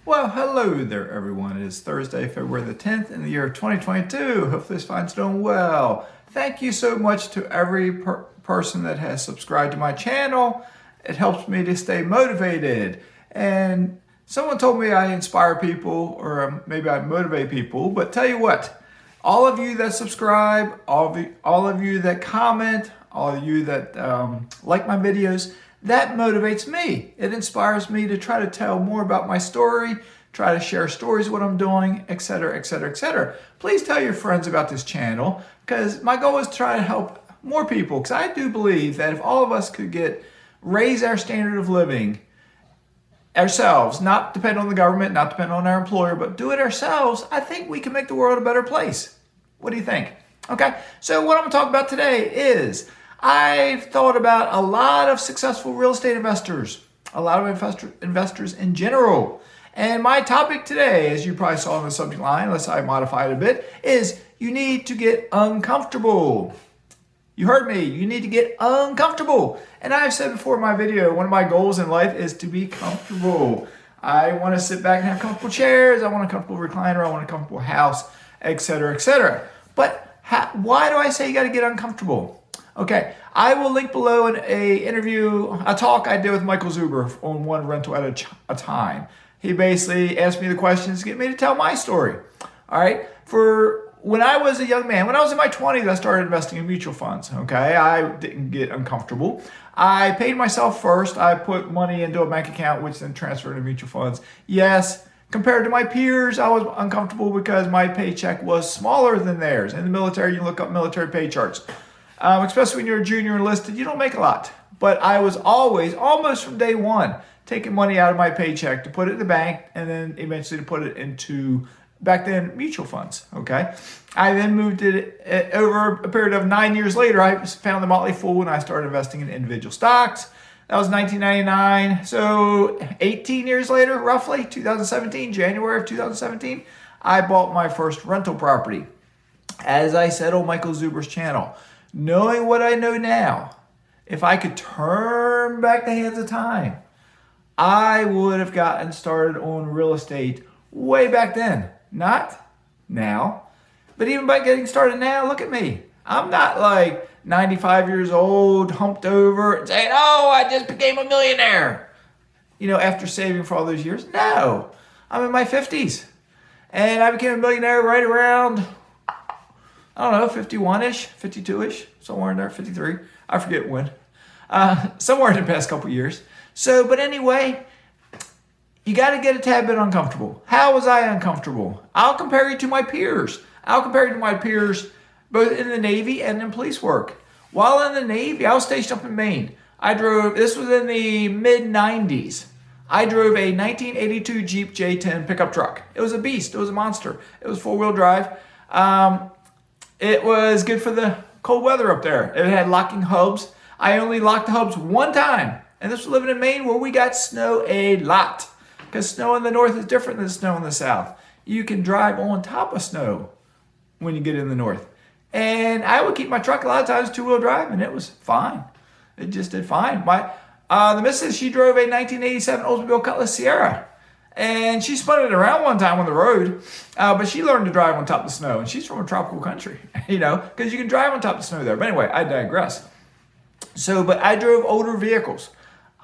Well, hello there, everyone. It is Thursday, February the 10th in the year of 2022. Hopefully this finds doing well. Thank you so much to every person that has subscribed to my channel. It helps me to stay motivated. And someone told me I inspire people, or maybe I motivate people. But tell you what, all of you that subscribe, all of you that comment, all of you that like my videos, that motivates me. It inspires me to try to tell more about my story, try to share stories, what I'm doing, etc., etc., etc. Please tell your friends about this channel, because my goal is to try to help more people, because I do believe that if all of us could raise our standard of living ourselves, not depend on the government, not depend on our employer, but do it ourselves, I think we can make the world a better place. What do you think? Okay, so what I'm going to talk about today is I've thought about a lot of successful real estate investors, a lot of investors in general. And my topic today, as you probably saw in the subject line, unless I modified it a bit, is you need to get uncomfortable. You heard me, you need to get uncomfortable. And I've said before in my video, one of my goals in life is to be comfortable. I want to sit back and have comfortable chairs, I want a comfortable recliner, I want a comfortable house, etc., etc. But why do I say you got to get uncomfortable? Okay, I will link below a talk I did with Michael Zuber on one rental at a time. He basically asked me the questions to get me to tell my story. All right, for when I was a young man, when I was in my 20s, I started investing in mutual funds. Okay, I didn't get uncomfortable. I paid myself first. I put money into a bank account, which then transferred to mutual funds. Yes, compared to my peers, I was uncomfortable because my paycheck was smaller than theirs. In the military, you look up military pay charts. Especially when you're a junior enlisted, you don't make a lot. But I was always, almost from day one, taking money out of my paycheck to put it in the bank and then eventually to put it into, back then, mutual funds, okay? I then moved it over a period of 9 years later. I found the Motley Fool and I started investing in individual stocks. That was 1999. So 18 years later, roughly, 2017, January of 2017, I bought my first rental property. As I said on Michael Zuber's channel, knowing what I know now, if I could turn back the hands of time, I would have gotten started on real estate way back then. Not now. But even by getting started now, look at me. I'm not like 95 years old, humped over, and saying, oh, I just became a millionaire, after saving for all those years. No, I'm in my 50s. And I became a millionaire right around, I don't know, 51-ish, 52-ish, somewhere in there, 53. I forget when. Somewhere in the past couple years. But anyway, you got to get a tad bit uncomfortable. How was I uncomfortable? I'll compare you to my peers. Both in the Navy and in police work. While in the Navy, I was stationed up in Maine. This was in the mid-90s. I drove a 1982 Jeep J10 pickup truck. It was a beast. It was a monster. It was four-wheel drive. It was good for the cold weather up there. It had locking hubs. I only locked the hubs one time. And this was living in Maine where we got snow a lot. Because snow in the north is different than snow in the south. You can drive on top of snow when you get in the north. And I would keep my truck a lot of times two-wheel drive, and it was fine. It just did fine. The missus, she drove a 1987 Oldsmobile Cutlass Sierra. And she spun it around one time on the road, but she learned to drive on top of the snow. And she's from a tropical country, because you can drive on top of the snow there. But anyway, I digress. But I drove older vehicles.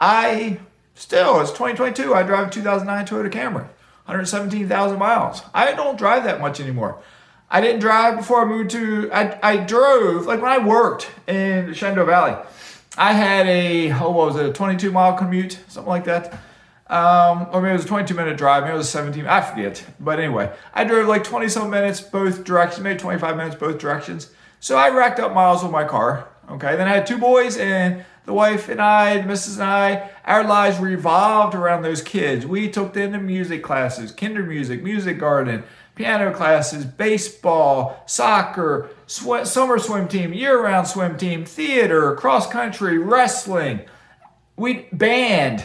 It's 2022, I drive a 2009 Toyota Camry, 117,000 miles. I don't drive that much anymore. I didn't drive before I moved I drove, like when I worked in Shenandoah Valley, I had a 22-mile commute, something like that. Or maybe it was a 22-minute drive, maybe it was 17, I forget. But anyway, I drove like 20-some minutes both directions, maybe 25 minutes both directions. So I racked up miles with my car, okay? Then I had two boys, and the wife and I, the missus and I, our lives revolved around those kids. We took them to music classes, kinder music, music garden, piano classes, baseball, soccer, summer swim team, year-round swim team, theater, cross-country, wrestling. Band.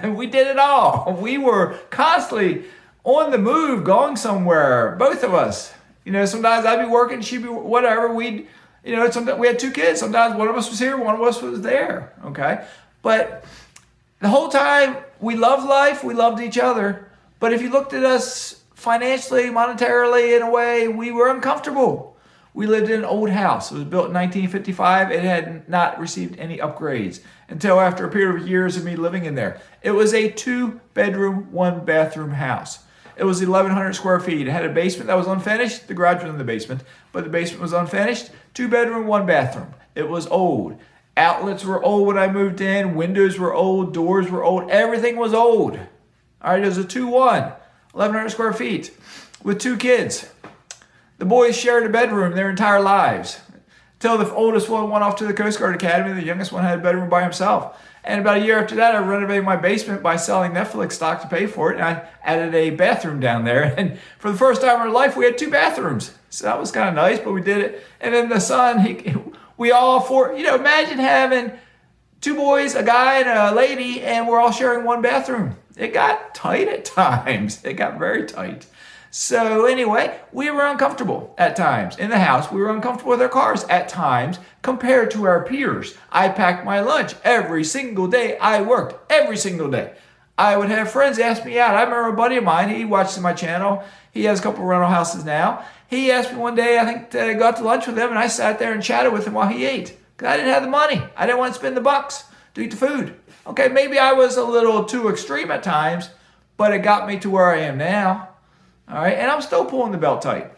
We did it all. We were constantly on the move, going somewhere, both of us. Sometimes I'd be working, she'd be whatever. Sometimes we had two kids. Sometimes one of us was here, one of us was there, okay? But the whole time, we loved life, we loved each other, But if you looked at us financially, monetarily, in a way, we were uncomfortable. We lived in an old house. It was built in 1955. It had not received any upgrades until after a period of years of me living in there. It was a 2-bedroom, 1-bathroom house. It was 1,100 square feet. It had a basement that was unfinished. The garage was in the basement, but the basement was unfinished. 2-bedroom, 1-bathroom. It was old. Outlets were old when I moved in. Windows were old. Doors were old. Everything was old. All right, it was a 2-1, 1,100 square feet with 2 kids. The boys shared a bedroom their entire lives until the oldest one went off to the Coast Guard Academy. The youngest one had a bedroom by himself. And about a year after that, I renovated my basement by selling Netflix stock to pay for it. And I added a bathroom down there. And for the first time in our life, we had 2 bathrooms. So that was kind of nice, but we did it. And then the son, we all imagine having 2 boys, a guy and a lady, and we're all sharing 1 bathroom. It got tight at times. It got very tight. So anyway, we were uncomfortable at times in the house. We were uncomfortable with our cars at times compared to our peers. I packed my lunch every single day. I worked every single day. I would have friends ask me out. I remember a buddy of mine, he watches my channel. He has a couple of rental houses now. He asked me one day, I think, to go out to lunch with him, and I sat there and chatted with him while he ate. Because I didn't have the money. I didn't want to spend the bucks to eat the food. Okay, maybe I was a little too extreme at times, but it got me to where I am now. All right, and I'm still pulling the belt tight.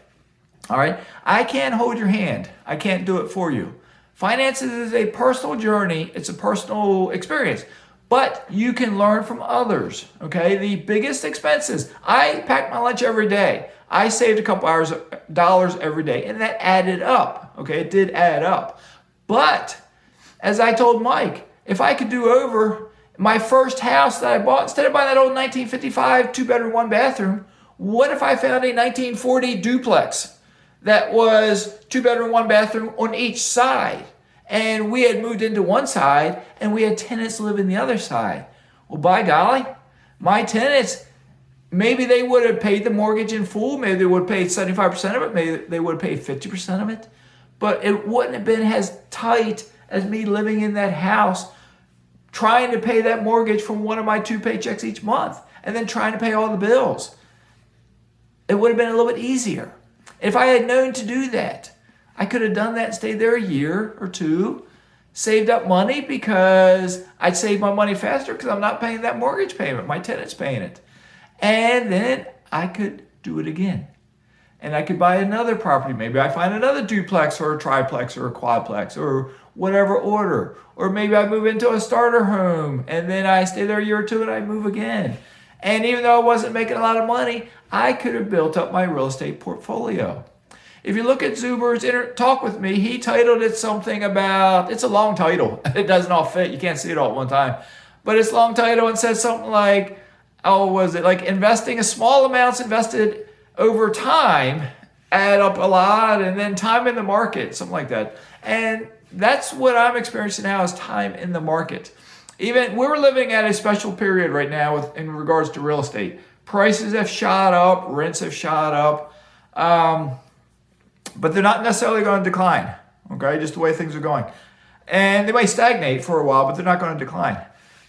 All right, I can't hold your hand. I can't do it for you. Finances is a personal journey. It's a personal experience, but you can learn from others. Okay, the biggest expenses. I pack my lunch every day. I saved a couple dollars every day, and that added up. Okay, it did add up. But as I told Mike, if I could do over my first house that I bought, instead of buying that old 1955 2-bedroom, 1-bathroom, what if I found a 1940 duplex that was 2-bedroom, 1-bathroom on each side? And we had moved into one side and we had tenants live in the other side. Well, by golly, my tenants, maybe they would have paid the mortgage in full. Maybe they would have paid 75% of it. Maybe they would have paid 50% of it. But it wouldn't have been as tight as me living in that house, trying to pay that mortgage from one of my 2 paychecks each month and then trying to pay all the bills. It would have been a little bit easier. If I had known to do that, I could have done that and stayed there a year or 2, saved up money because I'd save my money faster because I'm not paying that mortgage payment. My tenant's paying it. And then I could do it again. And I could buy another property. Maybe I find another duplex or a triplex or a quadplex or whatever order. Or maybe I move into a starter home and then I stay there a year or 2 and I move again. And even though I wasn't making a lot of money, I could have built up my real estate portfolio. If you look at Zuber's talk with me, he titled it something about, it's a long title. It doesn't all fit. You can't see it all at one time. But it's a long title and says something like, investing a small amounts invested over time add up a lot, and then time in the market, something like that. And that's what I'm experiencing now is time in the market. Even we're living at a special period right now in regards to real estate. Prices have shot up, rents have shot up, but they're not necessarily going to decline, okay, just the way things are going. And they might stagnate for a while, but they're not going to decline.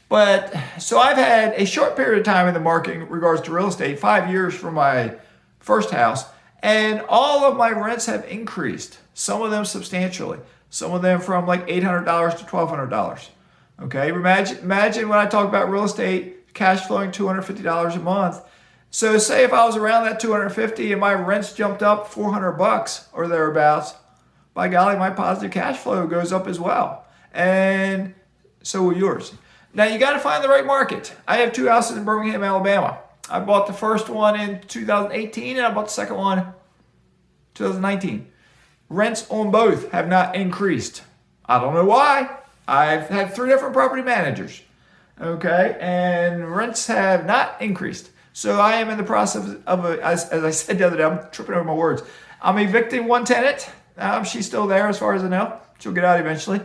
But so I've had a short period of time in the market in regards to real estate, 5 years from my first house, and all of my rents have increased, some of them substantially, some of them from like $800 to $1,200. Okay, imagine when I talk about real estate, cash flowing $250 a month. So say if I was around that $250 and my rents jumped up $400 or thereabouts, by golly, my positive cash flow goes up as well. And so will yours. Now you got to find the right market. I have 2 houses in Birmingham, Alabama. I bought the first one in 2018 and I bought the second one 2019. Rents on both have not increased. I don't know why. I've had 3 different property managers, okay, and rents have not increased. So I am in the process of, as I said the other day, I'm tripping over my words. I'm evicting one tenant. She's still there as far as I know. She'll get out eventually.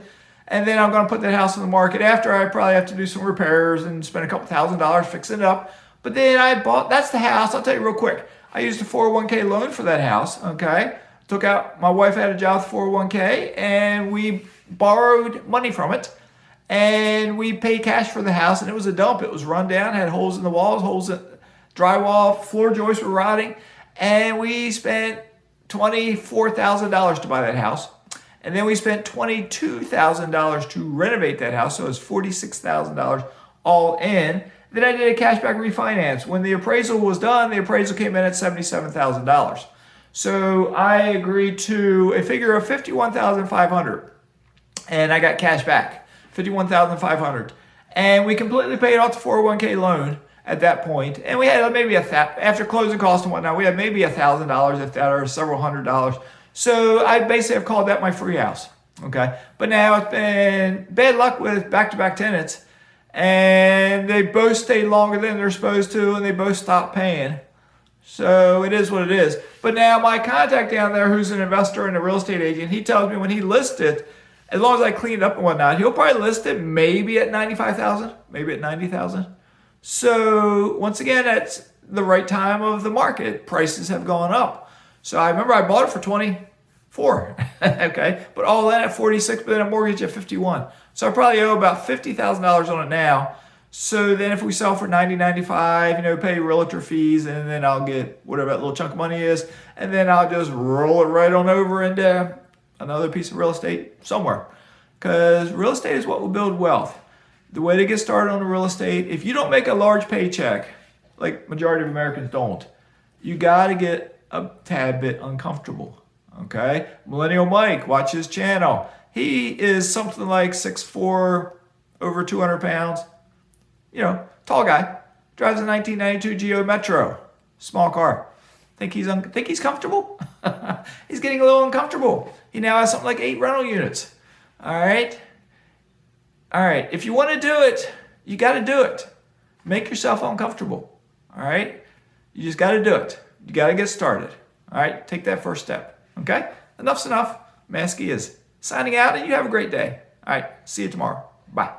And then I'm going to put that house on the market after I probably have to do some repairs and spend a couple $1,000 fixing it up. But then I bought, that's the house. I'll tell you real quick. I used a 401k loan for that house, okay. Took out, my wife had a job with 401k and we borrowed money from it and we paid cash for the house, and it was a dump. It was run down, had holes in the walls, Drywall, floor joists were rotting. And we spent $24,000 to buy that house. And then we spent $22,000 to renovate that house. So it was $46,000 all in. Then I did a cashback refinance. When the appraisal was done, the appraisal came in at $77,000. So I agreed to a figure of $51,500. And I got cash back, $51,500. And we completely paid off the 401k loan at that point. And we had maybe after closing costs and whatnot, we had maybe $1,000, if that, or several $100s. So I basically have called that my free house. Okay. But now it's been bad luck with back-to-back tenants. And they both stayed longer than they're supposed to, and they both stopped paying. So it is what it is. But now my contact down there, who's an investor and a real estate agent, he tells me when he lists it, as long as I clean it up and whatnot, he'll probably list it maybe at $95,000, maybe at $90,000. So once again, that's the right time of the market. Prices have gone up. So I remember I bought it for 24, okay, but all that at 46, but then a mortgage at 51. So I probably owe about $50,000 on it now. So then if we sell for 90, 95, pay realtor fees, and then I'll get whatever that little chunk of money is, and then I'll just roll it right on over into another piece of real estate somewhere. Because real estate is what will build wealth. The way to get started on the real estate, if you don't make a large paycheck, like majority of Americans don't, you got to get a tad bit uncomfortable. Okay? Millennial Mike, watch his channel. He is something like 6'4", over 200 pounds. Tall guy. Drives a 1992 Geo Metro. Small car. Think he's comfortable? He's getting a little uncomfortable. He now has something like 8 rental units. All right? If you want to do it, you got to do it. Make yourself uncomfortable. All right? You just got to do it. You got to get started. All right? Take that first step. Okay? Enough's enough. Mazske is signing out, and you have a great day. All right. See you tomorrow. Bye.